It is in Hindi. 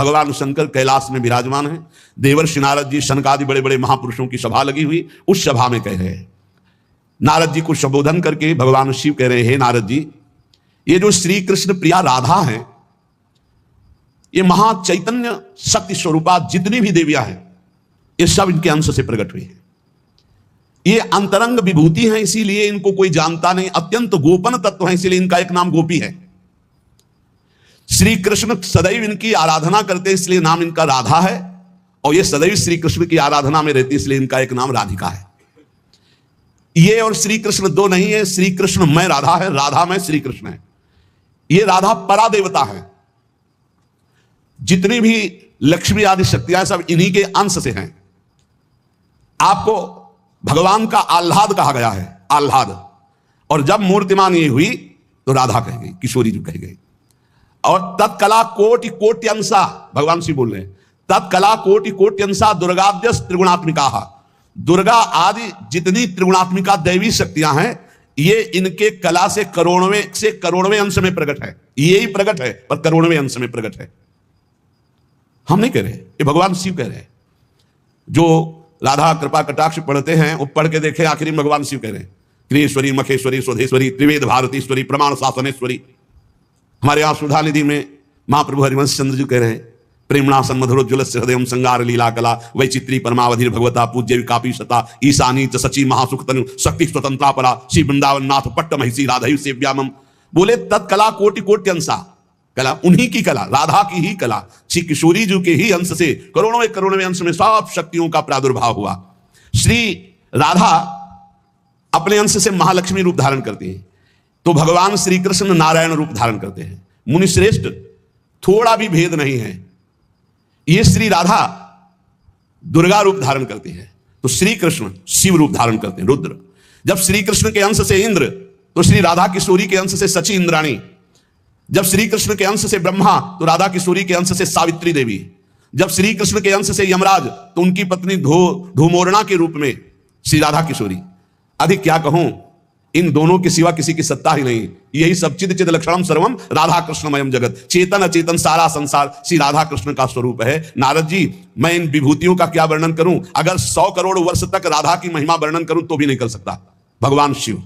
भगवान शंकर कैलाश में विराजमान है। देवर्षि नारद जी, शनक आदि बड़े बड़े महापुरुषों की सभा लगी हुई, उस सभा में कह रहे हैं, नारद जी को संबोधन करके भगवान शिव कह रहे हैं, नारद जी, ये जो श्री कृष्ण प्रिया राधा है, ये महा चैतन्य शक्ति स्वरूपा जितनी भी देवियां हैं, ये सब इनके अंश से प्रकट हुई है। ये अंतरंग विभूति हैं, इसीलिए इनको कोई जानता नहीं, अत्यंत गोपन तत्व है, इसीलिए इनका एक नाम गोपी है। श्री कृष्ण सदैव इनकी आराधना करते हैं, इसलिए नाम इनका राधा है, और ये सदैव श्री कृष्ण की आराधना में रहती है, इसलिए इनका एक नाम राधिका है। ये और श्री कृष्ण दो नहीं है, श्री कृष्ण में राधा है, राधा में श्री कृष्ण है। ये राधा परा देवता है, जितनी भी लक्ष्मी आदि शक्तियां सब इन्हीं के अंश से हैं। आपको भगवान का आह्लाद कहा गया है, आह्लाद, और जब मूर्तिमान ये हुई तो राधा कह गई, किशोरी जो कह गई। और तत्कला कोटि कोटि अंशा, भगवान श्री बोल रहे हैं, तत्कला कोटि कोटि अंशा दुर्गाद्य त्रिगुणात्मिका, दुर्गा आदि जितनी त्रिगुणात्मिका दैवी शक्तियां हैं, ये इनके कला से करोड़वें अंश में प्रकट है। यही प्रकट है, पर करोड़वें अंश में प्रकट है। हम नहीं कह रहे, ये भगवान शिव कह रहे हैं। जो राधा कृपा कटाक्ष पढ़ते हैं, वो पढ़ के देखे, आखिरी में भगवान शिव कह रहे हैं, क्रियेश्वरी, मखेश्वरी, स्वधेश्वरी, त्रिवेद भारतीश्वरी, प्रमाण शासनेश्वरी। हमारे यहाँ सुधा निधि में महाप्रभु हरिवंश चंद्र जी कह रहे हैं, प्रेमणा सन्मधुरोज्ज्वल हृदय संगार लीला कला वैचित्री परमावधि भगवता पूज्य विकापी सता ईशानी च सची महासुख तनु शक्ति स्वतंत्रा परा श्री वृंदावन नाथ पट्ट महिषी राधा सेव्यामम। बोले तत्कला कोटि कोटि अंशा, कला उन्हीं की कला, राधा की ही कला, श्री किशोरी जी के ही अंश से करोड़ों अंश में सब शक्तियों का प्रादुर्भाव हुआ। श्री राधा अपने अंश से महालक्ष्मी रूप धारण करती है, तो भगवान श्री कृष्ण नारायण रूप धारण करते हैं। मुनि श्रेष्ठ, थोड़ा भी भेद नहीं है। ये श्री राधा दुर्गा रूप धारण करती है, तो श्री कृष्ण शिव रूप धारण करते हैं, रुद्र। जब श्री कृष्ण के अंश से इंद्र, तो श्री राधा किशोरी के अंश से सची इंद्राणी। जब श्री कृष्ण के अंश से ब्रह्मा, तो राधा किशोरी के अंश से सावित्री देवी। जब श्री कृष्ण के अंश से यमराज, तो उनकी पत्नी धूमोरणा के रूप में श्री राधा किशोरी। अधिक क्या कहूं, इन दोनों के सिवा किसी की सत्ता ही नहीं। यही सब चिद चिद लक्षणम सर्वम राधा कृष्णमयम जगत, चेतन अचेतन सारा संसार श्री राधा कृष्ण का स्वरूप है। नारद जी, मैं इन विभूतियों का क्या वर्णन करूं? अगर 100 करोड़ वर्ष तक राधा की महिमा वर्णन करूं तो भी नहीं कर सकता। भगवान शिव